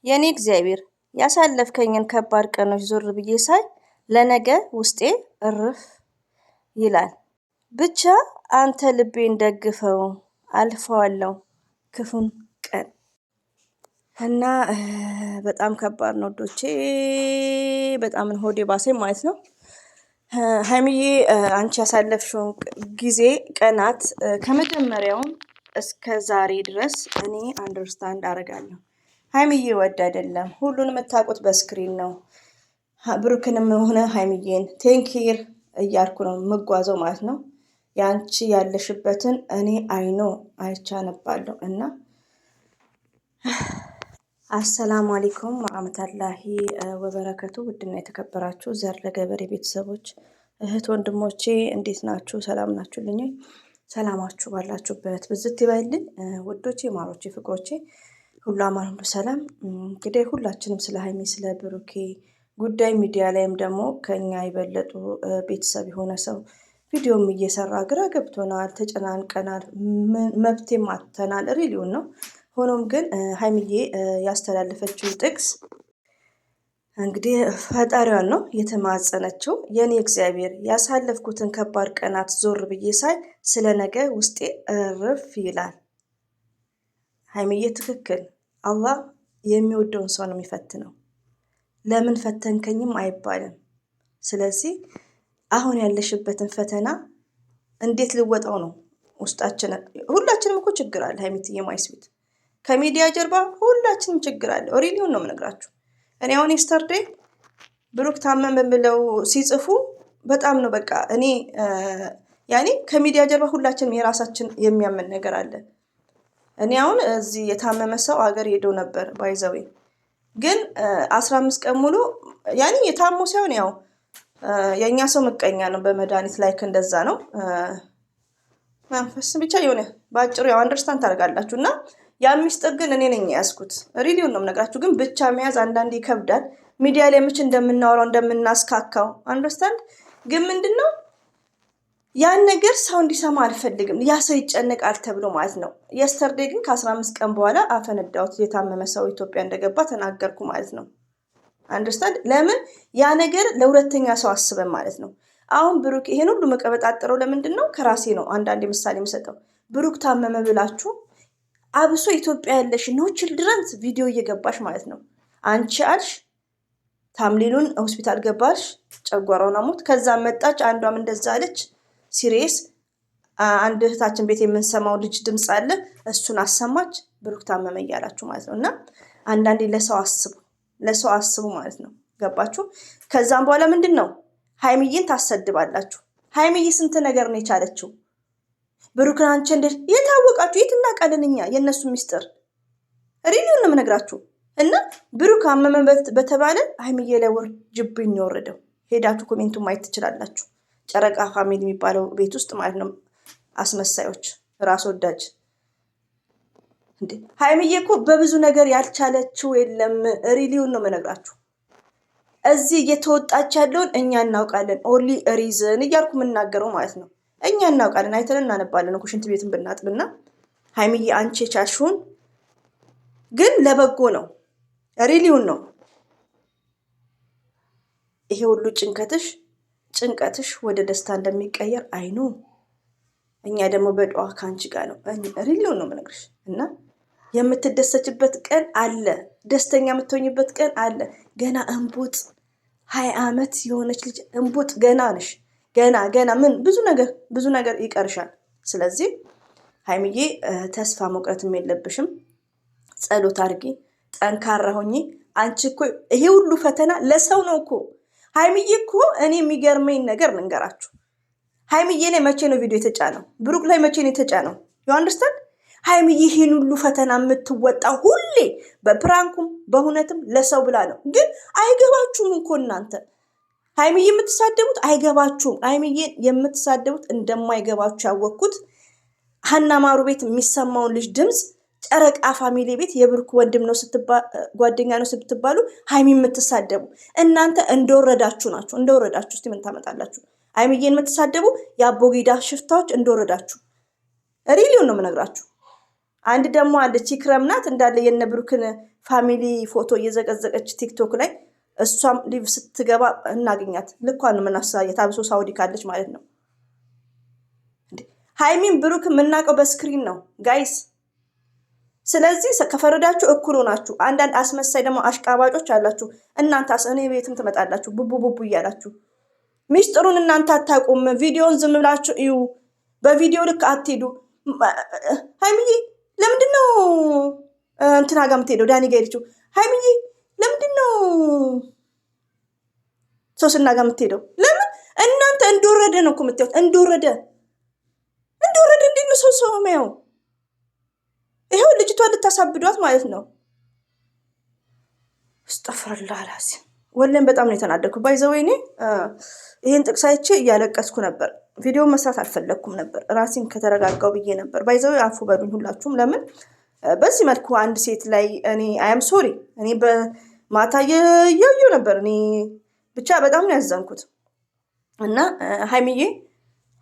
የኔ እግዚአብሔር ያሳለፍከኝን ከባድ ቀኖች ዞር ብዬ ሳይ ለነገ ውስጤ እርፍ ይላል። ብቻ አንተ ልቤን ደግፈው አልፈዋለሁ ክፉን ቀን እና በጣም ከባድ ነው ዶቼ በጣም ሆዴ ባሰኝ ማለት ነው። ሀይሚዬ አንቺ ያሳለፍሽውን ጊዜ ቀናት ከመጀመሪያውም እስከ ዛሬ ድረስ እኔ አንደርስታንድ አደርጋለሁ። ሀይሚዬ ወድ አይደለም ሁሉንም የምታውቁት በስክሪን ነው። ብሩክንም ሆነ ሀይሚዬን ቴንኪር እያልኩ ነው የምጓዘው ማለት ነው። ያንቺ ያለሽበትን እኔ አይኖ አይቻነባለሁ እና አሰላሙ አለይኩም ወራህመቱላሂ ወበረከቱ። ውድና የተከበራችሁ ዘር ለገበሬ ቤተሰቦች እህት ወንድሞቼ እንዴት ናችሁ? ሰላም ናችሁልኝ? ሰላማችሁ ባላችሁበት ብዝት ይበልልኝ። ውዶቼ ማሮቼ ፍቅሮቼ ሁሉ አማን ሁሉ ሰላም። እንግዲህ ሁላችንም ስለ ሀይሚ ስለ ብሩኬ ጉዳይ ሚዲያ ላይም ደግሞ ከኛ የበለጡ ቤተሰብ የሆነ ሰው ቪዲዮም እየሰራ ግራ ገብቶናል፣ ተጨናንቀናል፣ መብቴም አጥተናል። ሪሊውን ነው። ሆኖም ግን ሀይሚዬ ያስተላለፈችው ጥቅስ እንግዲህ ፈጣሪዋን ነው የተማጸነችው። የኔ እግዚአብሔር ያሳለፍኩትን ከባድ ቀናት ዞር ብዬ ሳይ ስለ ነገ ውስጤ እርፍ ይላል። ሀይሚዬ ትክክል። አላህ የሚወደውን ሰው ነው የሚፈትነው። ለምን ፈተንከኝም አይባልም። ስለዚህ አሁን ያለሽበትን ፈተና እንዴት ልወጣው ነው ውስጣችን። ሁላችንም እኮ ችግር አለ ሀይሚትዬ ማይስቢት ከሚዲያ ጀርባ ሁላችንም ችግር አለ። ሪሊውን ነው የምነግራችሁ። እኔ አሁን የስተርዴይ ብሩክ ታመመ ብለው ሲጽፉ በጣም ነው በቃ እኔ ያኔ ከሚዲያ ጀርባ ሁላችንም የራሳችን የሚያምን ነገር አለ። እኔ አሁን እዚህ የታመመ ሰው ሀገር ሄዶ ነበር ባይዘዌ ግን 15 ቀን ሙሉ ያኔ የታሞ ሳይሆን ያው የኛ ሰው ምቀኛ ነው በመድኃኒት ላይክ እንደዛ ነው። መንፈስ ብቻ የሆነ ባጭሩ ያው አንደርስታንድ ታደርጋላችሁ። እና ያ ሚስጥር ግን እኔ ነኝ ያስኩት። ሪሊውን ነው የምነግራችሁ። ግን ብቻ መያዝ አንዳንዴ ይከብዳል። ሚዲያ ላይ ምች እንደምናወራው እንደምናስካካው አንደርስታንድ ግን ምንድነው ያን ነገር ሰው እንዲሰማ አልፈልግም። ያ ሰው ይጨነቃል ተብሎ ማለት ነው። የስተርዴ ግን ከ15 ቀን በኋላ አፈነዳሁት። የታመመ ሰው ኢትዮጵያ እንደገባ ተናገርኩ ማለት ነው። አንደርስታንድ ለምን ያ ነገር ለሁለተኛ ሰው አስበን ማለት ነው። አሁን ብሩክ ይሄን ሁሉ መቀበጣጠረው ለምንድን ነው? ከራሴ ነው አንዳንዴ ምሳሌ የምሰጠው። ብሩክ ታመመ ብላችሁ አብሶ ኢትዮጵያ ያለሽ ኖ ችልድረንስ ቪዲዮ እየገባሽ ማለት ነው። አንቺ አልሽ ታምሊሉን ሆስፒታል ገባሽ፣ ጨጓራውን አሞት፣ ከዛ መጣች አንዷም እንደዛ አለች። ሲሪየስ አንድ እህታችን ቤት የምንሰማው ልጅ ድምፅ አለ፣ እሱን አሰማች። ብሩክ ታመመ እያላችሁ ማለት ነው። እና አንዳንዴ ለሰው አስቡ ማለት ነው። ገባችሁ? ከዛም በኋላ ምንድን ነው ሀይሚዬን ታሰድባላችሁ። ሀይሚዬ ስንት ነገር ነው የቻለችው። ብሩክን አንቺ እንደ የታወቃችሁ የት እናውቃለን እኛ የእነሱ ሚስጥር። ሪሊውን ነው የምነግራችሁ። እና ብሩክ አመመ በተባለ ሀይሚዬ ላይ ውርጅብኝ ነው የወረደው። ሄዳችሁ ኮሜንቱን ማየት ትችላላችሁ። ጨረቃ ፋሚሊ የሚባለው ቤት ውስጥ ማለት ነው። አስመሳዮች፣ ራስ ወዳጅ። እንዴ ሀይሚዬ እኮ በብዙ ነገር ያልቻለችው የለም። ሪሊውን ነው የምነግራችሁ። እዚህ እየተወጣች ያለውን እኛ እናውቃለን። ኦንሊ ሪዝን እያልኩ የምናገረው ማለት ነው። እኛ እናውቃለን፣ አይተን እናነባለን እኮ ሽንት ቤትን ብናጥብና። ሀይሚዬ አንቺ የቻልሽውን ግን ለበጎ ነው። ሪሊውን ነው ይሄ ሁሉ ጭንቀትሽ ወደ ደስታ እንደሚቀየር አይኑ። እኛ ደግሞ በዱዓ ከአንቺ ጋር ነው። ሪሊውን ነው የምነግርሽ። እና የምትደሰችበት ቀን አለ፣ ደስተኛ የምትሆኝበት ቀን አለ። ገና እንቡጥ 20 ዓመት የሆነች ልጅ እንቡጥ ገና ነሽ። ገና ምን ብዙ ነገር ይቀርሻል። ስለዚህ ሀይሚዬ ተስፋ መቁረጥም የለብሽም። ጸሎት አድርጊ፣ ጠንካራ ሆኚ። አንቺ እኮ ይሄ ሁሉ ፈተና ለሰው ነው እኮ። ሀይሚዬ እኮ እኔ የሚገርመኝ ነገር ልንገራችሁ። ሀይሚዬ ላይ መቼ ነው ቪዲዮ የተጫነው? ብሩክ ላይ መቼ ነው የተጫነው? ዩ አንደርስታንድ? ሀይሚዬ ይሄን ሁሉ ፈተና የምትወጣ ሁሌ በፕራንኩም በእውነትም ለሰው ብላ ነው። ግን አይገባችሁም እኮ እናንተ ሀይሚዬ የምትሳደቡት አይገባችሁም። ሀይሚዬ የምትሳደቡት እንደማይገባችሁ ያወቅኩት ሀና ማሩ ቤት የሚሰማውን ልጅ ድምፅ፣ ጨረቃ ፋሚሊ ቤት የብሩክ ወንድም ነው ጓደኛ ነው ስትባሉ ሀይሚ የምትሳደቡ እናንተ እንደወረዳችሁ ናችሁ። እንደወረዳችሁ እስቲ ምን ታመጣላችሁ? ሀይሚዬን የምትሳደቡ የአቦጊዳ ሽፍታዎች እንደወረዳችሁ። ሪሊውን ነው የምነግራችሁ። አንድ ደግሞ አለች ኢክራም ናት እንዳለ የነብሩክን ፋሚሊ ፎቶ እየዘቀዘቀች ቲክቶክ ላይ እሷም ሊቭ ስትገባ እናገኛት። ልኳን ነው የምናሳያት፣ አብሶ ሳውዲ ካለች ማለት ነው። ሃይሚን ብሩክ የምናውቀው በስክሪን ነው ጋይስ። ስለዚህ ከፈረዳችሁ እኩል ሆናችሁ። አንዳንድ አስመሳይ ደግሞ አሽቃባጮች አላችሁ። እናንተ እኔ ቤትም ትመጣላችሁ ቡቡ ቡቡ እያላችሁ ሚስጥሩን እናንተ አታውቁም። ቪዲዮን ዝም ብላችሁ እዩ። በቪዲዮ ልክ አትሄዱ። ሃይሚዬ ለምንድን ነው እንትና ጋር የምትሄደው? ዳኒ ጋር ሄደችው። ሃይሚዬ ለምንድን ነው ሶስና ጋር የምትሄደው? ለምን እናንተ እንደወረደ ነው እኮ የምትሄዱት። እንደወረደ እንዴት ነው ሰው የሚያው? ይሄው ልጅቷን ልታሳብዷት ማለት ነው። አስተፈራላላሲ ወለን በጣም ነው የተናደድኩት። ባይዘወይኔ ይሄን ጥቅሳይቼ እያለቀስኩ ነበር። ቪዲዮ መስራት አልፈለኩም ነበር። ራሴን ከተረጋጋው ብዬ ነበር። ባይዘወይ አፉ በሉኝ ሁላችሁም። ለምን በዚህ መልኩ አንድ ሴት ላይ እኔ አም ሶሪ እኔ በማታ ያዩ ነበር። እኔ ብቻ በጣም ነው ያዘንኩት። እና ሃይሚዬ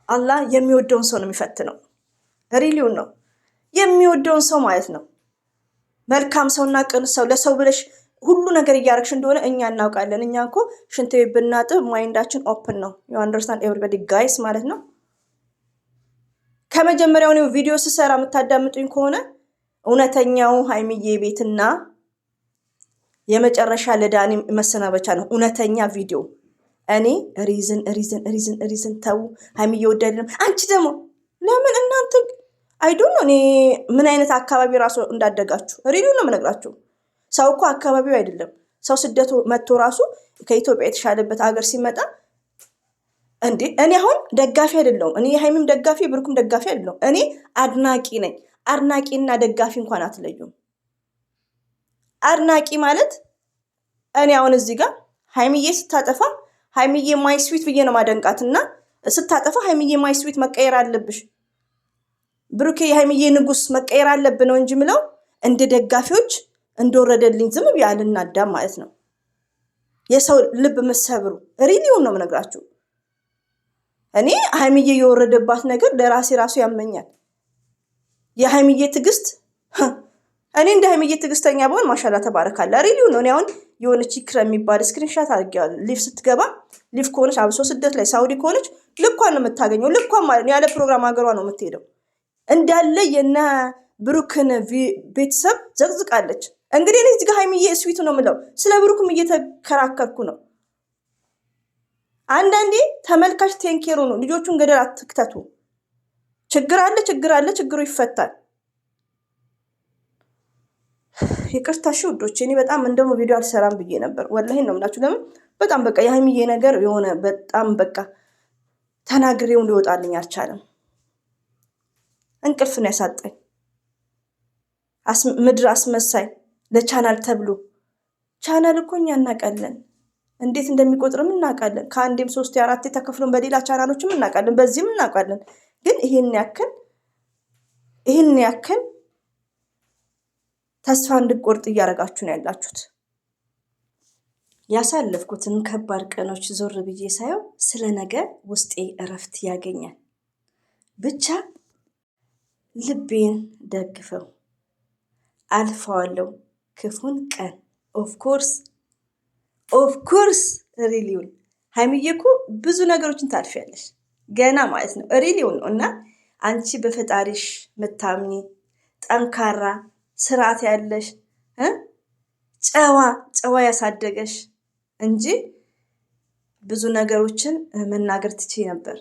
አላህ የሚወደውን ሰው ነው የሚፈትነው። ሪሊውን ነው የሚወደውን ሰው ማለት ነው። መልካም ሰውና ቅን ሰው ለሰው ብለሽ ሁሉ ነገር እያረግሽ እንደሆነ እኛ እናውቃለን። እኛ እኮ ሽንት ቤት ብናጥብ ማይንዳችን ኦፕን ነው። ዩ አንደርስታንድ ኤቨሪባዲ ጋይስ ማለት ነው። ከመጀመሪያው ነው ቪዲዮ ስሰራ የምታዳምጡኝ ከሆነ እውነተኛው ሃይሚዬ ቤትና የመጨረሻ ለዳኒ መሰናበቻ ነው እውነተኛ ቪዲዮ። እኔ ሪዝን ተው ሃይሚዬ ወዳደለም። አንቺ ደግሞ ለምን እናንተ አይዶን ነው እኔ ምን አይነት አካባቢ ራሱ እንዳደጋችሁ ሪሉ ነው የምነግራችሁ። ሰው እኮ አካባቢው አይደለም። ሰው ስደቱ መጥቶ ራሱ ከኢትዮጵያ የተሻለበት ሀገር ሲመጣ እንዴ እኔ አሁን ደጋፊ አይደለሁም። እኔ የሃይሚም ደጋፊ ብሩክም ደጋፊ አይደለሁም። እኔ አድናቂ ነኝ። አድናቂና ደጋፊ እንኳን አትለዩም። አድናቂ ማለት እኔ አሁን እዚህ ጋር ሃይሚዬ ስታጠፋ ሃይሚዬ ማይ ስዊት ብዬ ነው ማደንቃትና ስታጠፋ ሃይሚዬ ማይ ስዊት መቀየር አለብሽ፣ ብሩኬ የሃይሚዬ ንጉስ መቀየር አለብን ነው እንጂ ምለው እንደ ደጋፊዎች እንደወረደልኝ ዝም ብዬ አልናዳም ማለት ነው። የሰው ልብ መሰብሩ ሪሊውን ነው የምነግራችሁ። እኔ ሃይሚዬ የወረደባት ነገር ለራሴ ራሱ ያመኛል። የሃይሚዬ ትዕግስት እኔ እንደ ሃይሚዬ ትዕግስተኛ በሆን ማሻላ ተባረካላ። ሪሊውን ነው። እኔ አሁን የሆነች ኢክራም የሚባል ስክሪንሻት አድርጌዋለሁ። ሊቭ ስትገባ ሊቭ ከሆነች አብሶ ስደት ላይ ሳውዲ ከሆነች ልኳን ነው የምታገኘው። ልኳን ማለት ነው ያለ ፕሮግራም ሀገሯ ነው የምትሄደው። እንዳለ የነ ብሩክን ቤተሰብ ዘቅዝቃለች። እንግዲህ እኔ እዚህ ጋር ሃይሚዬ ስዊቱ ነው የምለው። ስለ ብሩክም እየተከራከርኩ ነው። አንዳንዴ ተመልካች ቴንኬሩ ነው። ልጆቹን ገደል አትክተቱ። ችግር አለ፣ ችግሩ ይፈታል። ይቅርታ እሺ ውዶች፣ እኔ በጣም እንደሞ ቪዲዮ አልሰራም ብዬ ነበር። ወላሂ ነው የምላችሁ። ለምን በጣም በቃ የሃይሚዬ ነገር የሆነ በጣም በቃ ተናግሬው ሊወጣልኝ አልቻለም። እንቅልፍ ነው ያሳጠኝ። ምድር አስመሳይ ለቻናል ተብሎ ቻናል እኮ እኛ እናውቃለን፣ እንዴት እንደሚቆጥርም እናውቃለን። ከአንዴም 3 4 ተከፍሎን በሌላ ቻናሎችም እናውቃለን፣ በዚህም እናውቃለን። ግን ይሄን ያክል ተስፋ እንድቆርጥ እያደረጋችሁ ነው ያላችሁት። ያሳለፍኩትን ከባድ ቀኖች ዞር ብዬ ሳየው ስለ ነገ ውስጤ እረፍት ያገኛል። ብቻ ልቤን ደግፈው አልፈዋለሁ ክፉን ቀን። ኦፍኮርስ ሪሊውን ሃይሚዬ እኮ ብዙ ነገሮችን ታልፊያለሽ ገና ማለት ነው። ሪሊውን ነው። እና አንቺ በፈጣሪሽ ምታምኚ ጠንካራ ስርዓት ያለሽ ጨዋ ያሳደገሽ እንጂ ብዙ ነገሮችን መናገር ትችይ ነበር።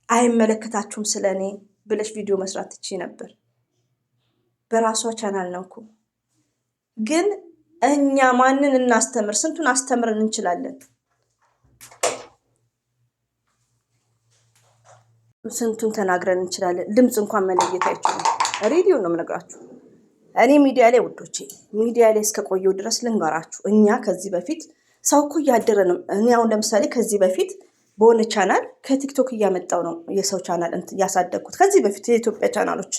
አይመለከታችሁም ስለኔ ብለሽ ቪዲዮ መስራት ትችይ ነበር። በራሷ ቻናል ነው እኮ። ግን እኛ ማንን እናስተምር? ስንቱን አስተምረን እንችላለን? ስንቱን ተናግረን እንችላለን? ድምፅ እንኳን መለየት አይችሉም። ሬዲዮ ነው የምነግራችሁ። እኔ ሚዲያ ላይ ውዶቼ፣ ሚዲያ ላይ እስከቆየው ድረስ ልንገራችሁ። እኛ ከዚህ በፊት ሰው እኮ እያደረ ነው። እኔ አሁን ለምሳሌ ከዚህ በፊት በሆነ ቻናል ከቲክቶክ እያመጣው ነው የሰው ቻናል ያሳደግኩት። ከዚህ በፊት የኢትዮጵያ ቻናሎች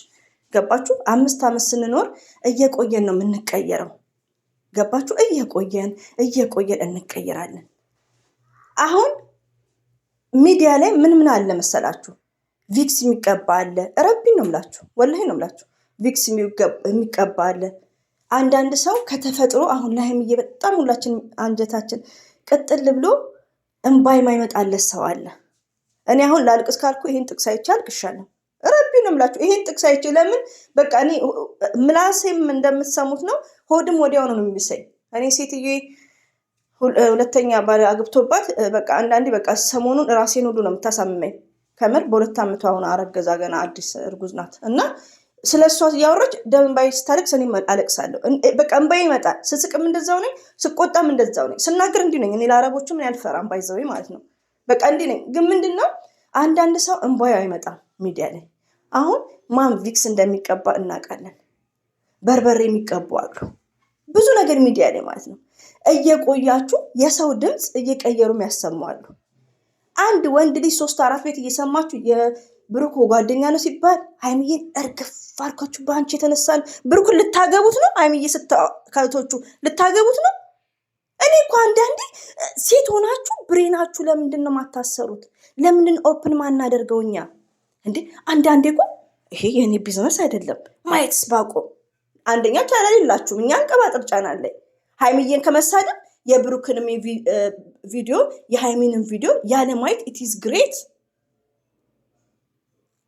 ገባችሁ? 5 ዓመት ስንኖር እየቆየን ነው የምንቀየረው። ገባችሁ? እየቆየን እንቀየራለን። አሁን ሚዲያ ላይ ምን አለ መሰላችሁ? ቪክስ የሚቀባ አለ። ረቢን ነው ምላችሁ፣ ወላሂ ነው ምላችሁ። ቪክስ የሚቀባ አለ። አንዳንድ ሰው ከተፈጥሮ አሁን ለሀይሚዬ በጣም ሁላችን አንጀታችን ቅጥል ብሎ እንባ የማይመጣለት ሰው አለ። እኔ አሁን ላልቅስ ካልኩ ይሄን ጥቅስ አይቼ አልቅሻለሁ። ረቢን ነው ምላችሁ። ይሄን ጥቅስ አይቼ ለምን በቃ እኔ ምላሴም እንደምትሰሙት ነው፣ ሆድም ወዲያው ነው የሚሰኝ። እኔ ሴትዬ ሁለተኛ ባል አግብቶባት በቃ አንዳንዴ በቃ ሰሞኑን ራሴን ሁሉ ነው የምታሳምመኝ። ከምር በ2 ዓመቷ አሁን አረገዛ ገና አዲስ እርጉዝ ናት። እና ስለ እሷ እያወራች ደም እንባዬ ስታለቅስ እኔም አለቅሳለሁ። በቃ እንባዬ ይመጣል። ስስቅም እንደዛው ነኝ፣ ስቆጣም እንደዛው ነኝ፣ ስናገር እንዲህ ነኝ። እኔ ለአረቦቹ ምን ያልፈራም ባይዘው ማለት ነው። በቃ እንዲህ ነኝ። ግን ምንድነው አንዳንድ ሰው እንባዬ አይመጣም ሚዲያ ላይ። አሁን ማን ቪክስ እንደሚቀባ እናውቃለን። በርበሬ የሚቀቡ አሉ፣ ብዙ ነገር ሚዲያ ላይ ማለት ነው። እየቆያችሁ የሰው ድምፅ እየቀየሩም ያሰማሉ። አንድ ወንድ ልጅ 3-4 ቤት እየሰማችሁ የብሩክ ጓደኛ ነው ሲባል ሀይሚዬን እርግፍ አድርጋችሁ በአንቺ የተነሳን ብሩክን ልታገቡት ነው? ሀይሚዬ ከእህቶቹ ልታገቡት ነው? እኔ እኮ አንዳንዴ ሴት ሆናችሁ ብሬናችሁ ለምንድን ነው ማታሰሩት? ለምንድን ኦፕን ማናደርገው እኛ እንዴ? አንዳንዴ እኮ ይሄ የኔ ቢዝነስ አይደለም ማየትስ ባቆም። አንደኛ ቻናል የላችሁም፣ እኛ እንቀባጥር ቻናል ላይ ሀይሚዬን ከመሳደብ የብሩክንም ቪዲዮ የሃይሚንም ቪዲዮ ያለ ማየት ኢትስ ግሬት።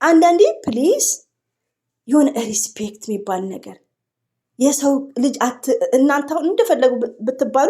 አንዳንዴ ፕሊዝ የሆነ ሪስፔክት የሚባል ነገር የሰው ልጅ እናንተ አሁን እንደፈለጉ ብትባሉ